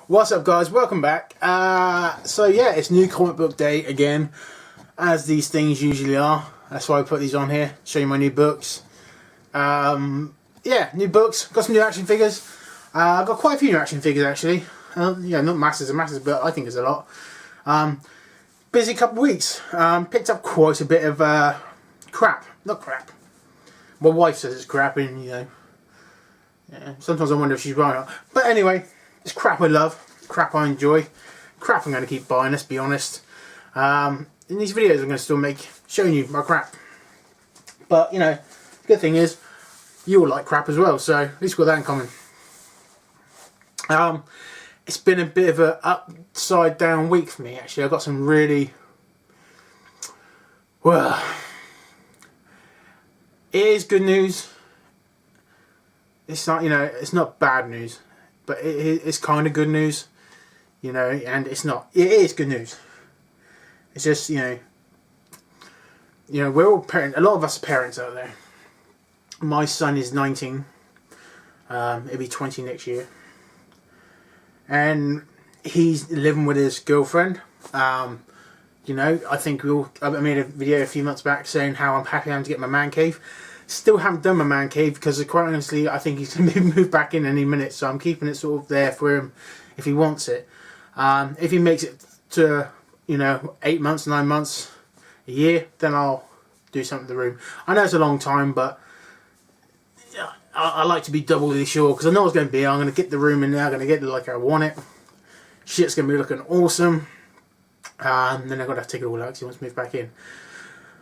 What's up, guys? Welcome back. So yeah, it's new comic book day again, as these things usually are. That's why I put these on here, show you my new books. Yeah, new books. Got some new action figures. I've got quite a few new action figures actually. Yeah, not masses and masses, but I think it's a lot. Busy couple of weeks. Picked up quite a bit of crap. Not crap. My wife says it's crap, and you know, yeah, sometimes I wonder if she's right or not. But anyway. It's crap I love, crap I enjoy, crap I'm going to keep buying, let's be honest. In these videos I'm going to still make, showing you my crap. But, you know, the good thing is, you all like crap as well, so at least we've got that in common. It's been a bit of an upside down week for me actually. I've got some really, well, it is good news. It's not, you know, it's not bad news. But it's kind of good news, you know, and it's not. It is good news. It's just, you know, we're all parents. A lot of us are parents out there. My son is 19. He'll be 20 next year, and he's living with his girlfriend. You know, I think I made a video a few months back saying how I'm happy I'm to get my man cave. Still haven't done my man cave because quite honestly I think he's going to move back in any minute, so I'm keeping it sort of there for him if he wants it. If he makes it to, you know, 8 months, 9 months, a year, then I'll do something to the room. I know it's a long time, but I like to be doubly sure because I know it's going to be. I'm going to get the room in there, I'm going to get it like I want it. Shit's going to be looking awesome. Then I've got to take it all out because he wants to move back in.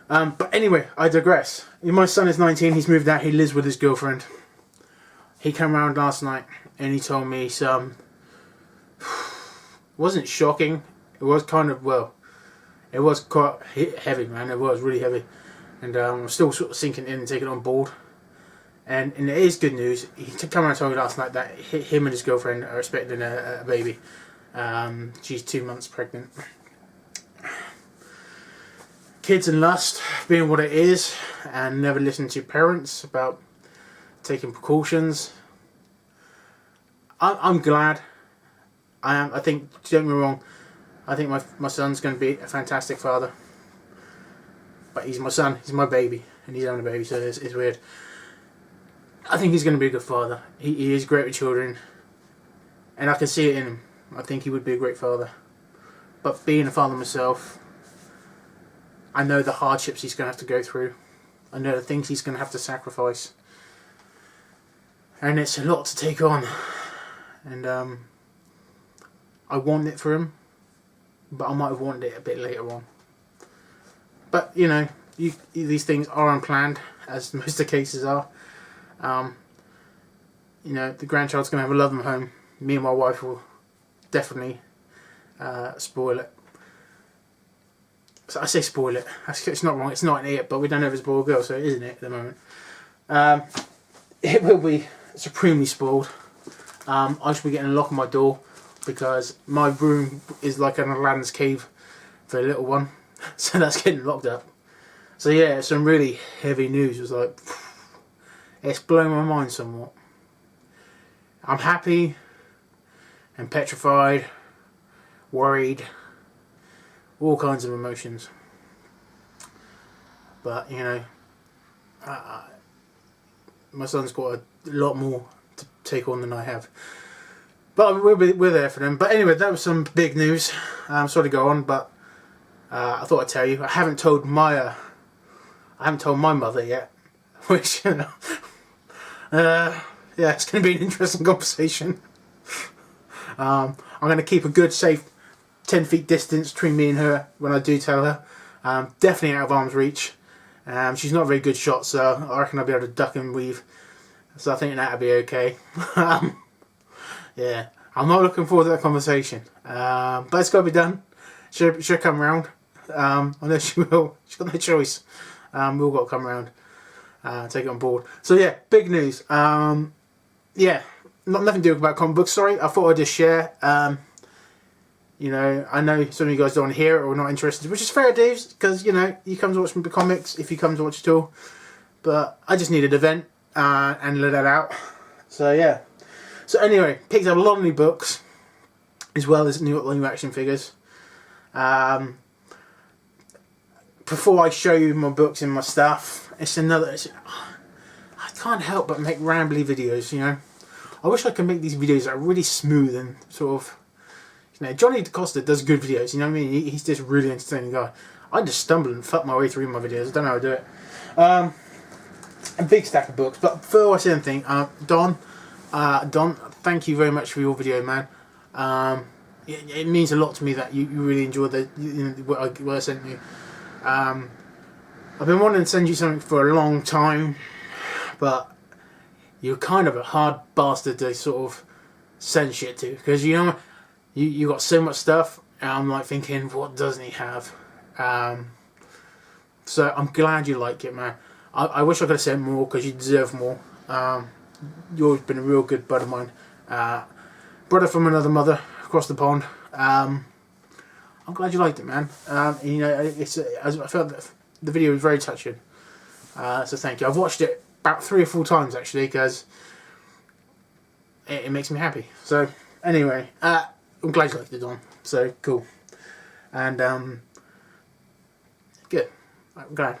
But anyway, I digress. My son is 19, he's moved out, he lives with his girlfriend. He came around last night and he told me some, it wasn't shocking, it was kind of, well, it was quite heavy, man, it was really heavy. And I'm still sort of sinking in and taking it on board. And it is good news. He came around and told me last night that him and his girlfriend are expecting a baby. She's 2 months pregnant. Kids and lust being what it is, and never listen to parents about taking precautions. I'm glad. I am. I think, don't get me wrong, I think my son's going to be a fantastic father. But he's my son, he's my baby, and he's having a baby, so it's weird. I think he's going to be a good father. He is great with children, and I can see it in him. I think he would be a great father. But being a father myself, I know the hardships he's going to have to go through. I know the things he's going to have to sacrifice. And it's a lot to take on. And I want it for him, but I might have wanted it a bit later on. But, you know, these things are unplanned, as most of the cases are. You know, the grandchild's going to have a loving home. Me and my wife will definitely spoil it. So I say spoil it. It's not wrong. It's not an it, but we don't know if it's a boy or girl, so it isn't it at the moment. It will be supremely spoiled. I should be getting a lock on my door because my room is like an Aladdin's cave for a little one, so that's getting locked up. So yeah, some really heavy news. It was like, it's blown my mind somewhat. I'm happy and petrified, worried. All kinds of emotions, but you know, my son's got a lot more to take on than I have. But we're there for them. But anyway, that was some big news. I'm sorry to go on, but I thought I'd tell you. I haven't told my mother yet, which you know, yeah, it's going to be an interesting conversation. I'm going to keep a good, safe 10 feet distance between me and her when I do tell her. Definitely out of arm's reach. She's not a very good shot, so I reckon I'll be able to duck and weave. So I think that'll be okay. Yeah, I'm not looking forward to that conversation. But it's got to be done. She'll come round. I know she will. She's got no choice. We've all got to come round. Take it on board. So yeah, big news. Yeah, nothing to do about comic books, sorry. I thought I'd just share. You know, I know some of you guys don't want to hear it or are not interested, which is fair dues, because, you know, you come to watch the comics if you come to watch it all. But I just needed an event and let that out. So, yeah. So, anyway, picked up a lot of new books. as well as new action figures. Before I show you my books and my stuff, I can't help but make rambly videos, you know. I wish I could make these videos that are really smooth and sort of, you know, Johnny DaCosta does good videos, you know what I mean? He's just a really entertaining guy. I just stumble and fuck my way through my videos. I don't know how to do it. A big stack of books. But before I say anything, Don, thank you very much for your video, man. It means a lot to me that you really enjoyed what I sent you. I've been wanting to send you something for a long time, but you're kind of a hard bastard to sort of send shit to, because you know you got so much stuff, and I'm like thinking, what doesn't he have? So I'm glad you like it, man. I wish I could have sent more, because you deserve more. You've been a real good bud of mine, brother from another mother across the pond. I'm glad you liked it, man. You know, I felt that the video was very touching. So thank you. I've watched it about 3 or 4 times actually, because it makes me happy. So anyway, I'm glad you liked it, Don. So cool. And good. I'm glad.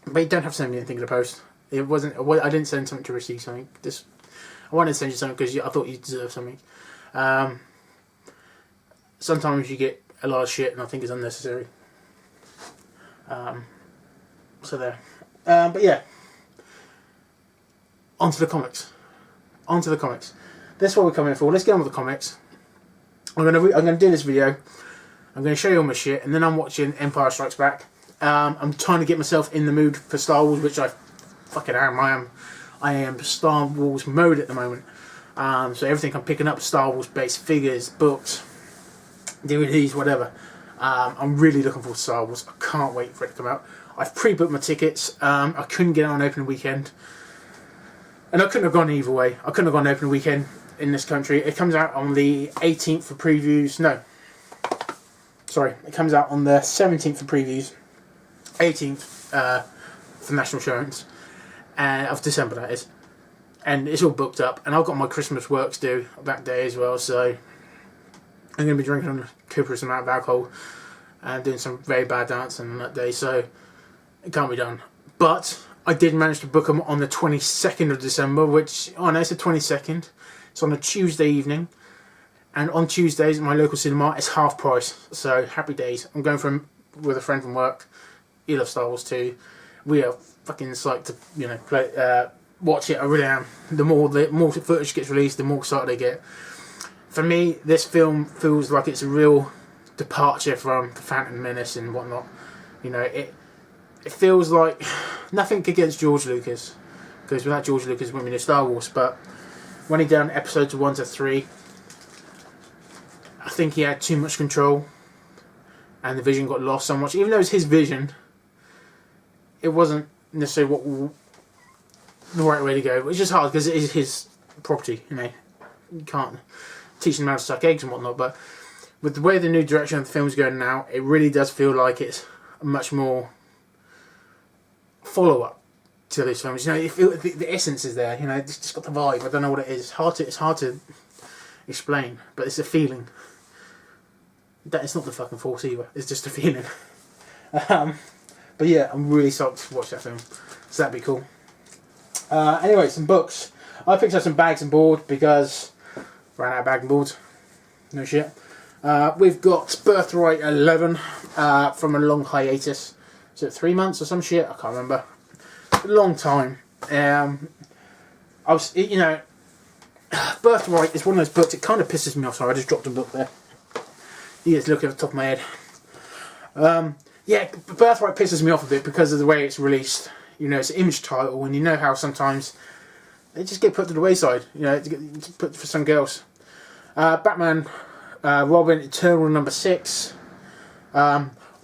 But you don't have to send me anything to post. It wasn't. I didn't send something to receive something. I wanted to send you something because I thought you deserved something. Sometimes you get a lot of shit, and I think it's unnecessary. So there. But yeah. Onto the comics. That's what we're coming for. Let's get on with the comics. I'm gonna do this video. I'm gonna show you all my shit, and then I'm watching Empire Strikes Back. I'm trying to get myself in the mood for Star Wars, which I fucking am. I am Star Wars mode at the moment. So everything I'm picking up, Star Wars based figures, books, DVDs, whatever. I'm really looking forward to Star Wars. I can't wait for it to come out. I've pre-booked my tickets. I couldn't get it on opening weekend, and I couldn't have gone either way. I couldn't have gone opening weekend in this country. It comes out on the 18th for previews. No, sorry, it comes out on the 17th for previews, 18th for national showings, of December that is, and it's all booked up. And I've got my Christmas works due that day as well, so I'm going to be drinking a copious amount of alcohol and doing some very bad dancing on that day, so it can't be done. But I did manage to book them on the 22nd of December, which, oh no, it's the 22nd. It's on a Tuesday evening, and on Tuesdays at my local cinema it's half price, so happy days. I'm going with a friend from work. He loves Star Wars too. We are fucking psyched to, you know, watch it. I really am. The more footage gets released, the more excited I get. For me, this film feels like it's a real departure from the Phantom Menace and whatnot. You know, it feels like nothing against George Lucas, because without George Lucas, it wouldn't be no Star Wars. But when he done episodes 1 to 3, I think he had too much control, and the vision got lost so much. Even though it was his vision, it wasn't necessarily the right way to go. It's just hard because it is his property. You know, you can't teach him how to suck eggs and whatnot. But with the way the new direction of the film's going now, it really does feel like it's a much more follow-up to those films. You know, the essence is there. You know, it's just got the vibe. I don't know what it is. It's hard to explain, but it's a feeling. That it's not the fucking Force either. It's just a feeling. But yeah, I'm really psyched to watch that film. So that'd be cool. Anyway, some books. I picked up some bags and board because ran out of bag and boards. No shit. We've got Birthright 11 from a long hiatus. Is it 3 months or some shit? I can't remember. A long time. I was, you know, Birthright is one of those books. It kind of pisses me off. Sorry, I just dropped a book there. You just look at the top of my head. Yeah, Birthright pisses me off a bit because of the way it's released. You know, it's an image title, and you know how sometimes they just get put to the wayside. You know, to get put for something else. Batman, Robin, Eternal #6.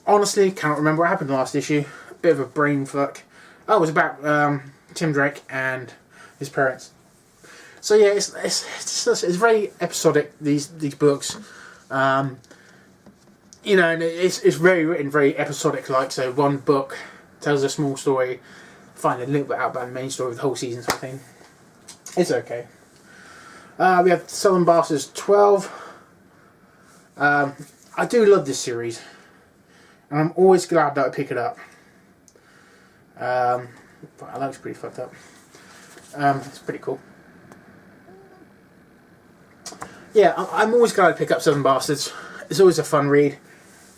Honestly, cannot remember what happened last issue. Bit of a brain fuck. Oh, it was about Tim Drake and his parents. So yeah, it's very episodic, these books. You know, and it's very written, very episodic like. So one book tells a small story, find a little bit out about the main story of the whole season sort of thing. It's okay. We have Southern Bastards 12. I do love this series, and I'm always glad that I pick it up. But that looks pretty fucked up. It's pretty cool. Yeah, I'm always glad I pick up Southern Bastards. It's always a fun read.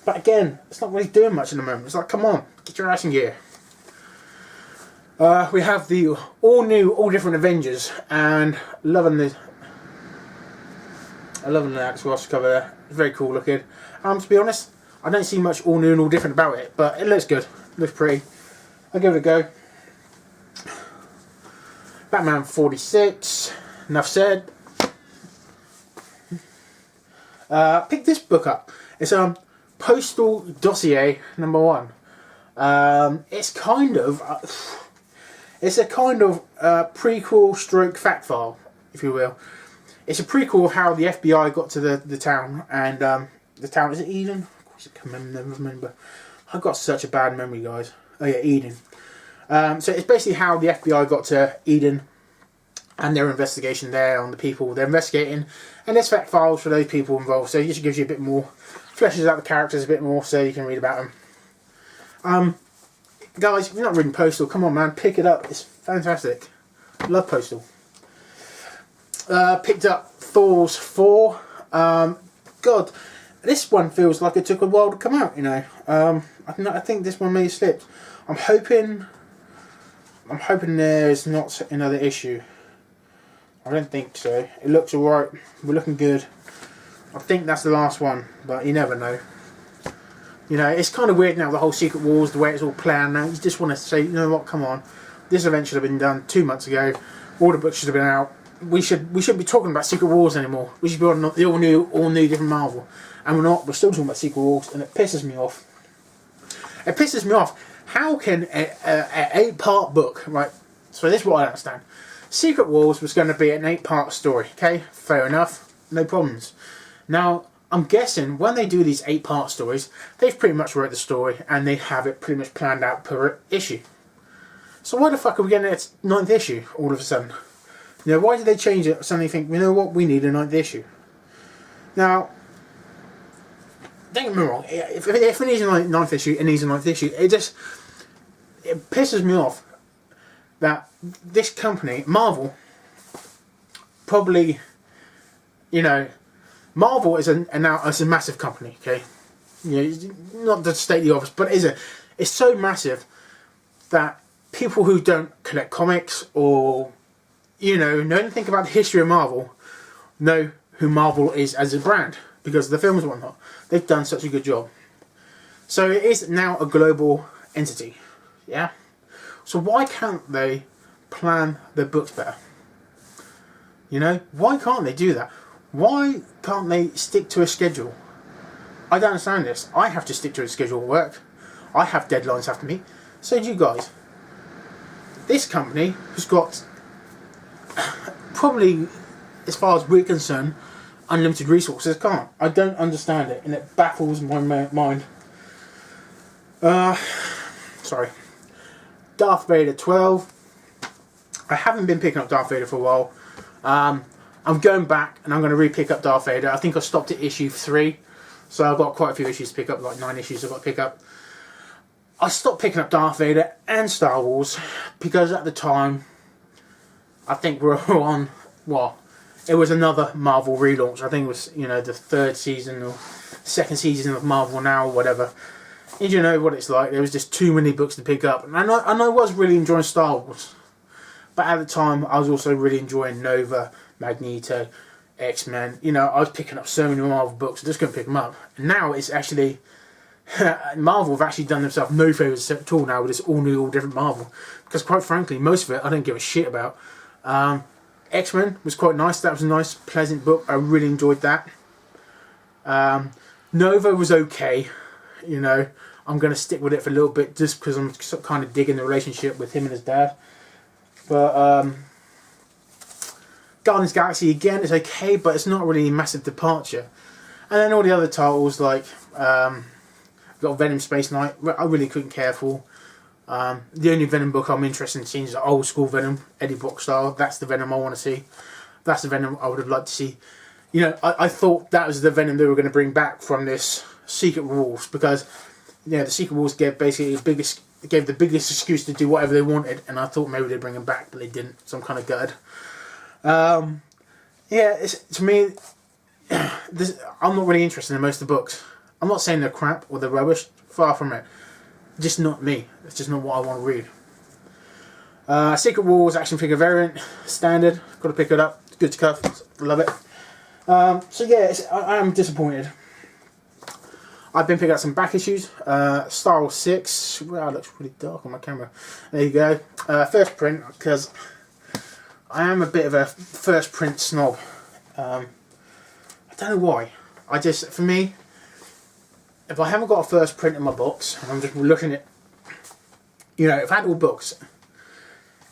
But again, it's not really doing much at the moment. It's like, come on, get your ass in gear. We have the all new, all different Avengers, and loving the Alex Ross cover there. It's very cool looking. To be honest, I don't see much all new and all different about it, but it looks good. It looks pretty. I'll give it a go. Batman 46. Enough said. Pick this book up. It's Postal Dossier #1. It's kind of it's a kind of prequel stroke fact file, if you will. It's a prequel of how the FBI got to the town, and the town, is it Eden? Of course I can never remember. I've got such a bad memory, guys. Oh yeah, Eden. So it's basically how the FBI got to Eden and their investigation there on the people they're investigating, and there's fact files for those people involved, so it just gives you a bit more, fleshes out the characters a bit more so you can read about them. Guys, if you're not reading Postal, come on man, pick it up, it's fantastic. Love Postal. Picked up Thor's 4. God, this one feels like it took a while to come out, you know. I think this one may have slipped. I'm hoping there's not another issue. I don't think so. It looks alright. We're looking good. I think that's the last one, but you never know. You know, it's kind of weird now, the whole Secret Wars, the way it's all planned now. You just want to say, you know what, come on. This event should have been done 2 months ago. All the books should have been out. We shouldn't be talking about Secret Wars anymore. We should be on the all new different Marvel. And we're not. We're still talking about Secret Wars, and it pisses me off. It pisses me off. How can an 8-part book, right? So this is what I understand. Secret Wars was going to be an 8-part story, okay? Fair enough, no problems. Now, I'm guessing when they do these 8-part stories, they've pretty much wrote the story and they have it pretty much planned out per issue. So why the fuck are we getting its 9th issue all of a sudden? You know, why did they change it? Suddenly think, you know what, we need a 9th issue. Now, don't get me wrong, if it needs a 9th issue, it needs a 9th issue. It pisses me off that this company, Marvel, probably, you know, Marvel is now a massive company, okay? You know, not to state the obvious, but it's so massive that people who don't collect comics or, you know anything about the history of Marvel know who Marvel is as a brand because of the films and whatnot. They've done such a good job. So it is now a global entity, yeah? So why can't they plan their books better? You know, why can't they do that? Why can't they stick to a schedule? I don't understand this. I have to stick to a schedule at work. I have deadlines I have to meet. So do you guys. This company has got probably, as far as we're concerned, unlimited resources. Can't. I don't understand it, and it baffles my mind. Sorry. Darth Vader 12. I haven't been picking up Darth Vader for a while. I'm going back and I'm going to re-pick up Darth Vader. I think I stopped at issue 3. So I've got quite a few issues to pick up, like 9 issues I've got to pick up. I stopped picking up Darth Vader and Star Wars because at the time, I think we're on, well, it was another Marvel relaunch. I think it was, you know, the 3rd season or 2nd season of Marvel Now or whatever. And you know what it's like. There was just too many books to pick up. And I was really enjoying Star Wars. But at the time, I was also really enjoying Nova, Magneto, X-Men. You know, I was picking up so many Marvel books, I just couldn't pick them up. And now it's actually, Marvel have actually done themselves no favours at all now with this all new, all different Marvel. Because quite frankly, most of it I don't give a shit about. X-Men was quite nice. That was a nice, pleasant book. I really enjoyed that. Nova was okay. You know, I'm going to stick with it for a little bit just because I'm kind of digging the relationship with him and his dad. But Guardians of the Galaxy again is okay, but it's not really a massive departure. And then all the other titles like got Venom Space Knight, I really couldn't care for. The only Venom book I'm interested in seeing is the old school Venom, Eddie Brock style. That's the Venom I want to see. That's the Venom I would have liked to see. you know, I thought that was the Venom they were going to bring back from this Secret Wars, because you know the Secret Wars gave basically the biggest excuse to do whatever they wanted, and I thought maybe they'd bring him back, but they didn't, so I'm kind of gutted. Yeah, to me, I'm not really interested in most of the books. I'm not saying they're crap or they're rubbish, far from it. Just not me. It's just not what I want to read. Secret Wars action figure variant, standard. Got to pick it up. Good to cuff. Love it. So yeah, I am disappointed. I've been picking up some back issues. Star Wars 6. Wow, it looks really dark on my camera. There you go. First print, because I am a bit of a first print snob. I don't know why. For me, if I haven't got a first print in my box, and I'm just looking at, you know, if I had all books,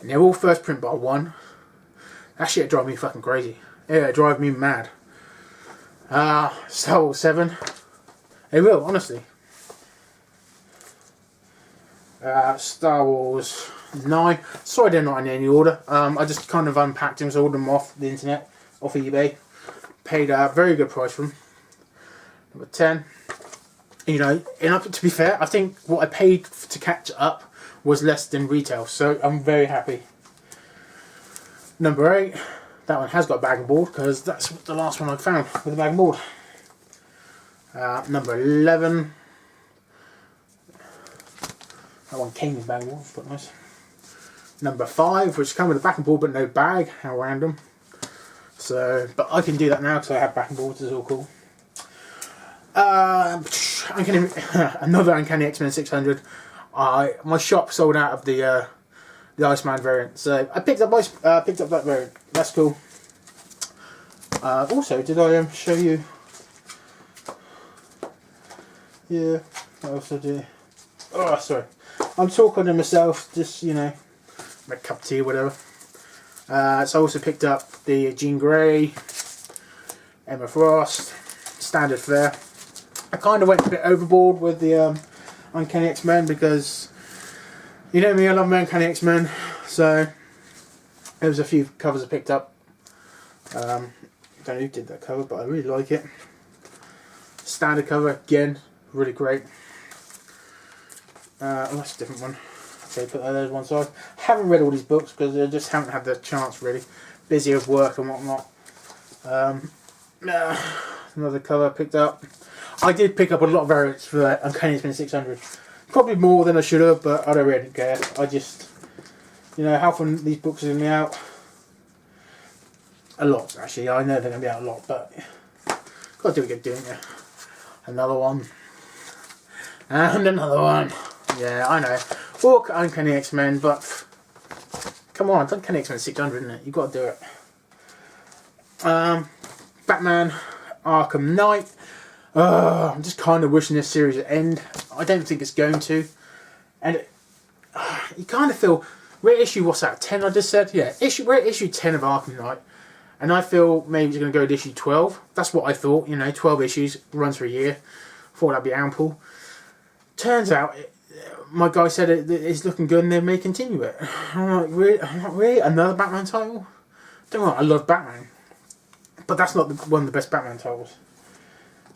and they're all first print bar one, that shit drive me fucking crazy. Yeah, it drive me mad. Star Wars 7. It will, honestly. Star Wars 9. Sorry they're not in any order. I just kind of unpacked them, so I ordered them off the internet, off eBay. Paid a very good price for them. Number 10. You know, and to be fair, I think what I paid to catch up was less than retail, so I'm very happy. Number 8. That one has got a bag and board, because that's the last one I found with a bag and board. Number 11. That one came with bag and board, it's quite nice. Number 5, which came with a back and board but no bag. How random. So, but I can do that now because I have back and boards. It's all cool. Another Uncanny X-Men 600. My shop sold out of the Iceman variant, so I picked up that variant. That's cool. Also, did I show you? Yeah, what else did I do? Oh, sorry. I'm talking to myself, just, you know, make a cup of tea or whatever. So I also picked up the Jean Grey, Emma Frost, standard fare. I kind of went a bit overboard with the Uncanny X-Men, because, you know me, I love my Uncanny X-Men, so there was a few covers I picked up. I don't know who did that cover, but I really like it. Standard cover, again, really great. Oh, that's a different one. Okay, put those one side. Haven't read all these books because I just haven't had the chance, really. Busy with work and whatnot. Another cover I picked up. I did pick up a lot of variants for that Uncanny X-Men 600. Probably more than I should have, but I don't really care. I just, you know, how often these books are going to be out? A lot, actually. I know they're going to be out a lot, but got to do a good doing it. Another one. And another one. Yeah, I know. Well, Uncanny X-Men, but come on, it's Uncanny X-Men 600, isn't it? You've got to do it. Batman Arkham Knight. I'm just kind of wishing this series would end. I don't think it's going to. And you kind of feel, we're at issue, what's that, 10 I just said? Yeah, we're at issue 10 of Arkham Knight. And I feel maybe it's going to go to issue 12. That's what I thought, you know, 12 issues, runs for a year. Thought that'd be ample. Turns out, my guy said it's looking good and they may continue it. I'm like, really? Another Batman title? Don't know, I love Batman. But that's not one of the best Batman titles.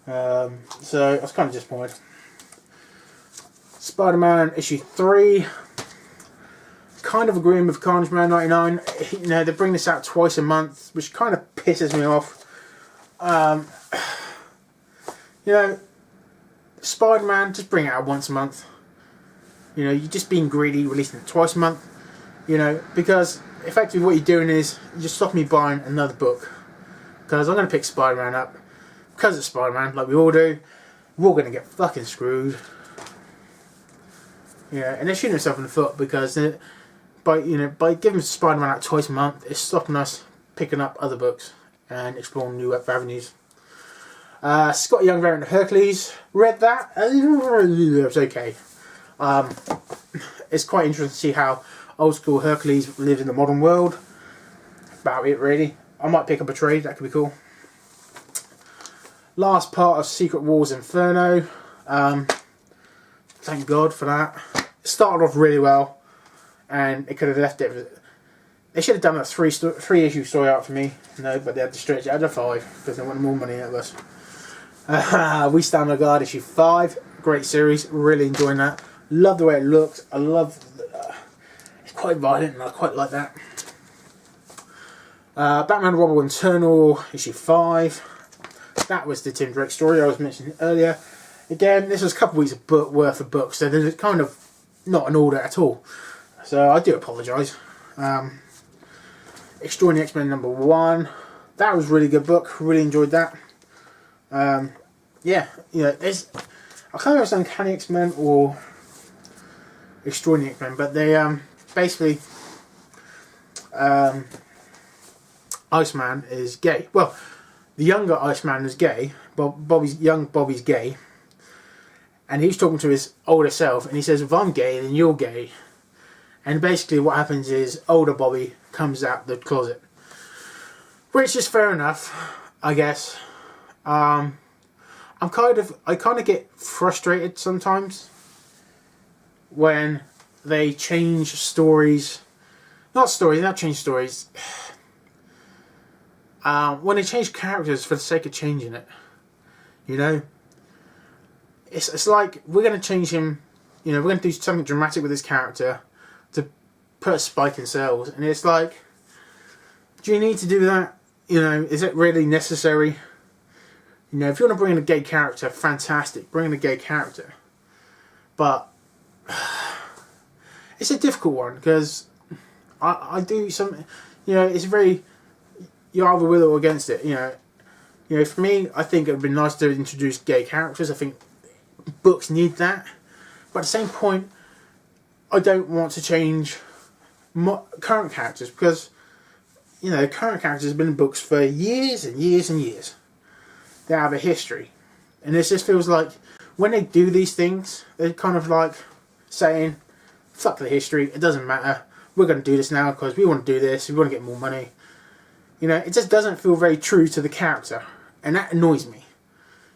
So I was kind of disappointed. Spider-Man issue 3. Kind of agreeing with Carnage Man 99. You know, they bring this out twice a month, which kind of pisses me off. You know, Spider-Man, just bring it out once a month. You know, you're just being greedy, releasing it twice a month. You know, because effectively what you're doing is you're just stopping me buying another book. Because I'm going to pick Spider-Man up. Because it's Spider-Man, like we all do, we're all going to get fucking screwed. Yeah, and they're shooting themselves in the foot because by giving Spider-Man out twice a month, it's stopping us picking up other books and exploring new avenues. Scott Young variant of Hercules, read that. It's okay. It's quite interesting to see how old school Hercules lives in the modern world. About it, really. I might pick up a trade, that could be cool. Last part of Secret Wars Inferno. Thank God for that. It started off really well, and it could have left it. They should have done a three issue story arc for me. No, but they had to stretch it out to 5 because they wanted more money out of us. We Stand on Guard issue 5. Great series. Really enjoying that. Love the way it looks. I love... it's quite violent and I quite like that. Batman Robin Eternal issue 5. That was the Tim Drake story I was mentioning earlier. Again, this was a couple weeks worth of books, so there's kind of not an order at all. So I do apologise. Extraordinary X-Men #1. That was a really good book. Really enjoyed that. Yeah, you know, there's... I can't remember if it's Uncanny X-Men or Extraordinary X-Men, but they basically... Iceman is gay. Well, the younger Iceman is gay. Bobby's gay. And he's talking to his older self, and he says, if I'm gay, then you're gay. And basically what happens is older Bobby comes out the closet. Which is fair enough, I guess. I kind of get frustrated sometimes when they change stories. Not change stories. When they change characters for the sake of changing it. You know? It's like, we're going to change him, you know, we're going to do something dramatic with this character to put a spike in sales. And it's like, do you need to do that? You know, is it really necessary? You know, if you want to bring in a gay character, fantastic, bring in a gay character. But it's a difficult one because I do some, you know, it's very, you're either with or against it. You know, for me, I think it would be nice to introduce gay characters. I think books need that, but at the same point, I don't want to change current characters because, you know, current characters have been in books for years and years and years. They have a history, and it just feels like when they do these things, they're kind of like saying, "Fuck the history. It doesn't matter. We're going to do this now because we want to do this. We want to get more money." You know, it just doesn't feel very true to the character, and that annoys me.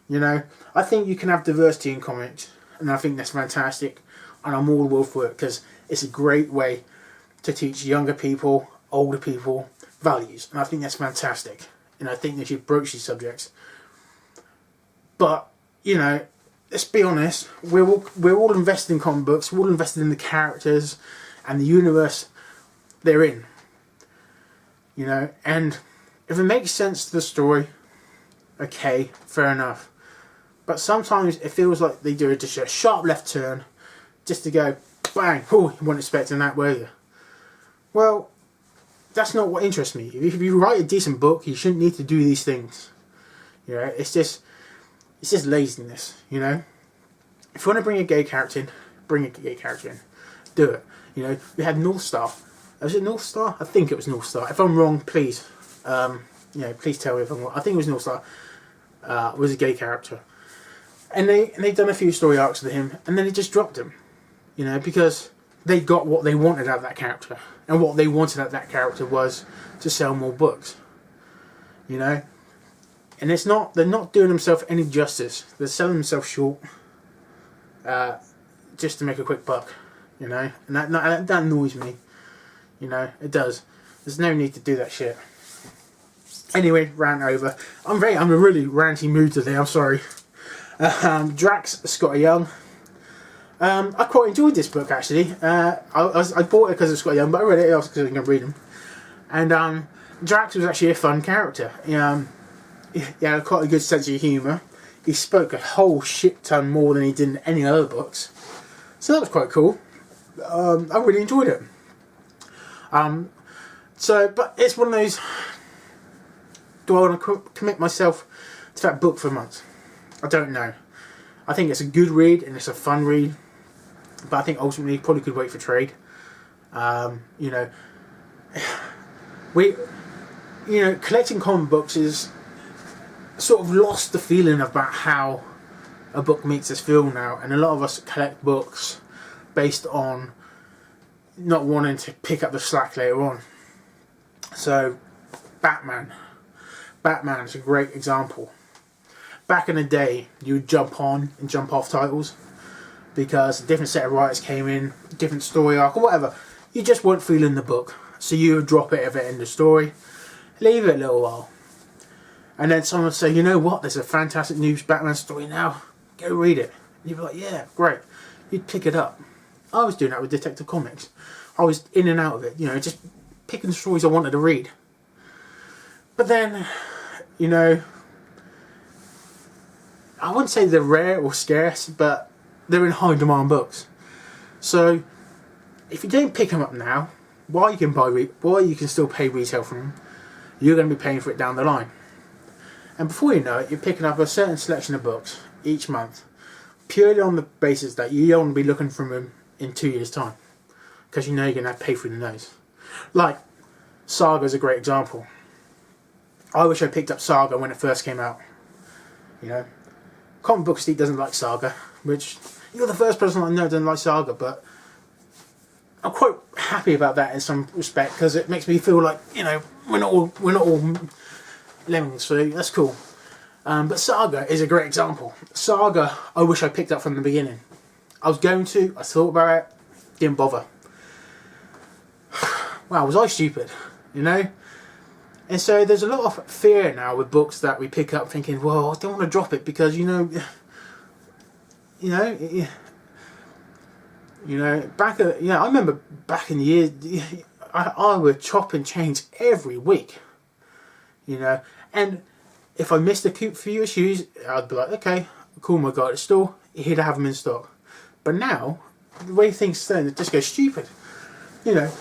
You know, I think you can have diversity in comics, and I think that's fantastic, and I'm all well for it because it's a great way to teach younger people, older people, values, and I think that's fantastic, and I think they should broach these subjects. But, you know, let's be honest, we're all invested in comic books, we're all invested in the characters and the universe they're in. You know, and if it makes sense to the story, okay, fair enough. But sometimes it feels like they do just a sharp left turn, just to go, bang, oh, you weren't expecting that, were you? Well, that's not what interests me. If you write a decent book, you shouldn't need to do these things. You know, it's just laziness, you know? If you want to bring a gay character in, bring a gay character in. Do it. You know, we had North Star. Was it North Star? I think it was North Star. If I'm wrong, please, you know, please tell me if I'm wrong. I think it was North Star. Was a gay character. And they'd done a few story arcs with him, and then they just dropped him. You know, because they got what they wanted out of that character. And what they wanted out of that character was to sell more books. You know? And they're not doing themselves any justice. They're selling themselves short just to make a quick buck. You know? And that annoys me. You know, it does. There's no need to do that shit. Anyway, rant over. I'm in a really ranty mood today, I'm sorry. Drax, Scott Young. I quite enjoyed this book actually. I bought it because of Scott Young, but I read it also because I was going to read him. And Drax was actually a fun character. He had quite a good sense of humour. He spoke a whole shit ton more than he did in any other books. So that was quite cool. I really enjoyed it. But it's one of those, do I want to commit myself to that book for months? I don't know. I think it's a good read and it's a fun read, but I think ultimately probably could wait for trade. You know, collecting comic books is sort of lost the feeling about how a book makes us feel now, and a lot of us collect books based on not wanting to pick up the slack later on. So, Batman is a great example. Back in the day, you would jump on and jump off titles because a different set of writers came in, different story arc or whatever. You just weren't feeling the book. So you would drop it at the end of the story, leave it a little while, and then someone would say, you know what, there's a fantastic new Batman story now, go read it. And you'd be like, yeah, great. You'd pick it up. I was doing that with Detective Comics. I was in and out of it, you know, just picking the stories I wanted to read. But then, you know, I wouldn't say they're rare or scarce, but they're in high demand books. So if you don't pick them up now, while you can still pay retail for them, you're going to be paying for it down the line. And before you know it, you're picking up a certain selection of books each month, purely on the basis that you don't want to be looking for them in 2 years' time, because you know you're going to have to pay through the nose. Like, Saga is a great example. I wish I picked up Saga when it first came out. You know, Comic Book Steve doesn't like Saga, which you're the first person I know doesn't like Saga, but I'm quite happy about that in some respect, because it makes me feel like, you know, we're not all lemmings, so that's cool. But Saga is a great example. Saga, I wish I picked up from the beginning. I was going to, I thought about it, didn't bother. Wow, was I stupid, you know? And so there's a lot of fear now with books that we pick up thinking, well, I don't want to drop it because, you know, I remember back in the years, I would chop and change every week, you know, and if I missed a few issues, I'd be like, okay, cool, my guy at the store, here to have them in stock. But now, the way things stand, it just goes stupid, you know.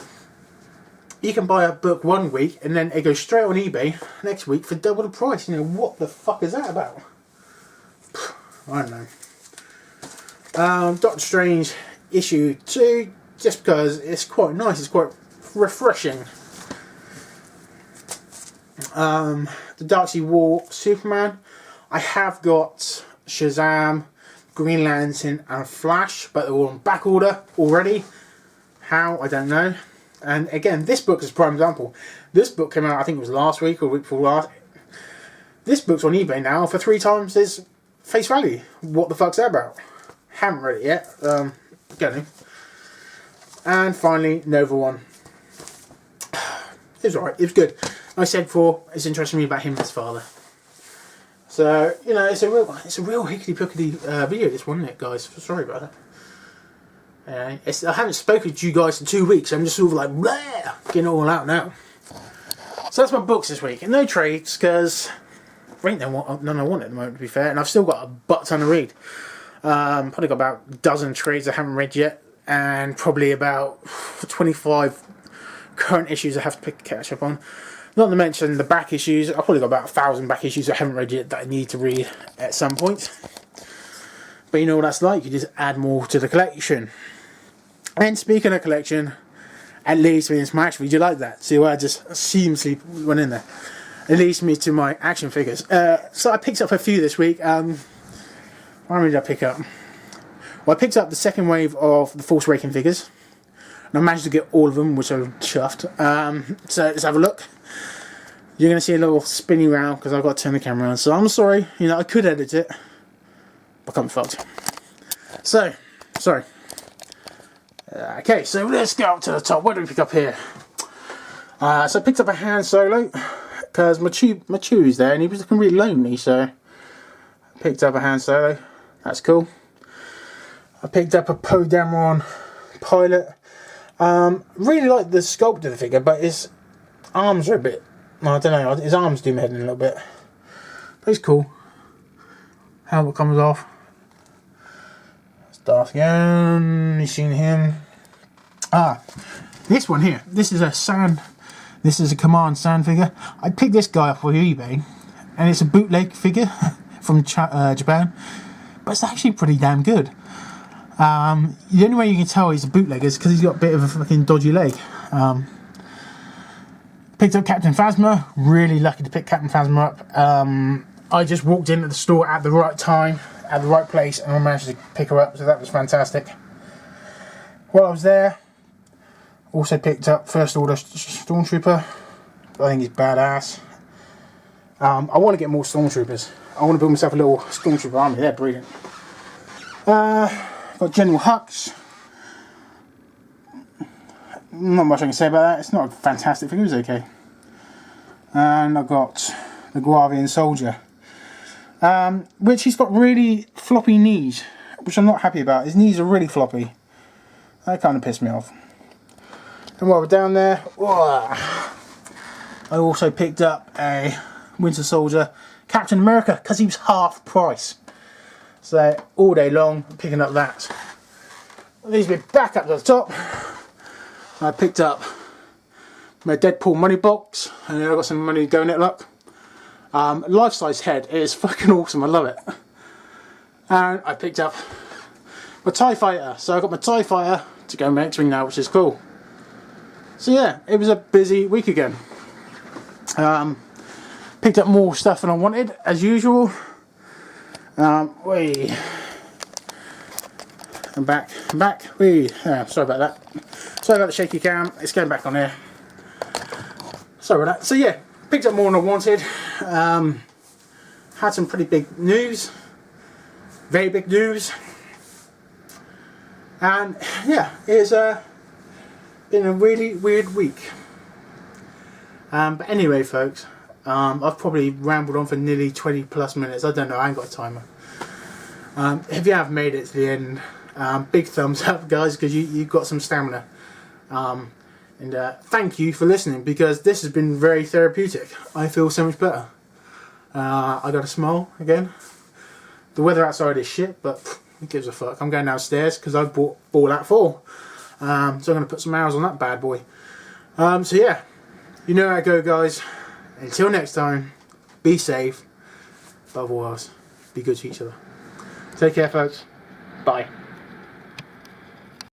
You can buy a book one week and then it goes straight on eBay next week for double the price. You know, what the fuck is that about? I don't know. Doctor Strange issue 2, just because it's quite nice, it's quite refreshing. The Darkseid War Superman. I have got Shazam, Green Lantern and Flash, but they're all on back order already. How? I don't know. And again, this book is a prime example. This book came out, I think it was last week or week before last. This book's on eBay now for 3 times its face value. What the fuck's that about? Haven't read it yet. Getting. And finally, Nova 1. It was alright, it was good. Like I said before, it's interesting me about him and his father. So, you know, it's a real hickety-pickety video, this one, isn't it, guys? Sorry about that. I haven't spoken to you guys in 2 weeks. I'm just sort of like, bleh, getting it all out now. So that's my books this week. And no trades, because none I want at the moment, to be fair. And I've still got a butt ton to read. Probably got about a dozen trades I haven't read yet. And probably about 25 current issues I have to catch up on. Not to mention the back issues. I've probably got about 1,000 back issues I haven't read yet that I need to read at some point. But you know what that's like, you just add more to the collection. And speaking of collection, it leads me into my action figures. You like that? See where I just seamlessly went in there? It leads me to my action figures. So I picked up a few this week. How many did I pick up? Well, I picked up the second wave of the Force Awakening figures. And I managed to get all of them, which I'm chuffed. So let's have a look. You're going to see a little spinny round because I've got to turn the camera on. So I'm sorry, you know, I could edit it. But I'm fucked. So, sorry. Okay, so let's go up to the top. What did we pick up here? So I picked up a Han Solo because my Chew's there and he was looking really lonely, so I picked up a Han Solo. That's cool. I picked up a Poe Dameron pilot. Really like the sculpt of the figure, but his arms are a bit, I don't know, his arms do my head in a little bit. But he's cool. Helmet comes off. Darth Young, you've seen him. This one here. This is a Command Sand figure. I picked this guy up on eBay, and it's a bootleg figure from Japan, but it's actually pretty damn good. The only way you can tell he's a bootlegger is because he's got a bit of a fucking dodgy leg. Picked up Captain Phasma. Really lucky to pick Captain Phasma up. I just walked into the store at the right time, at the right place, and I managed to pick her up, so that was fantastic. While I was there, also picked up First Order Stormtrooper. I think he's badass. I want to get more Stormtroopers. I want to build myself a little Stormtrooper army. They're brilliant. Got General Hux. not much I can say about that. It's not a fantastic figure, it's okay. And I've got the Guavian Soldier, which he's got really floppy knees, which I'm not happy about. His knees are really floppy. That kind of pissed me off. And while we're down there, I also picked up a Winter Soldier Captain America because he was half price. So all day long picking up that. Leaves me back up to the top. I picked up my Deadpool money box, and then I got some money going at luck. Life size head, it is fucking awesome, I love it. And I picked up my TIE Fighter, so I got my TIE Fighter to go in my X-Wing now, which is cool. So yeah, it was a busy week again. Picked up more stuff than I wanted, as usual. I'm back. Sorry about that. Sorry about the shaky cam. It's going back on here. Sorry about that. So yeah, picked up more than I wanted. Had some pretty big news. Very big news. And yeah, it's been a really weird week. But anyway, folks, I've probably rambled on for nearly 20 plus minutes. I don't know, I ain't got a timer. If you have made it to the end, big thumbs up, guys, because you've got some stamina. And thank you for listening, because this has been very therapeutic. I feel so much better. I got a smile again. The weather outside is shit, but who gives a fuck? I'm going downstairs because I've bought that for. So I'm going to put some hours on that bad boy. So yeah, you know how it go, guys. Until next time, be safe. Above all else, be good to each other. Take care, folks. Bye.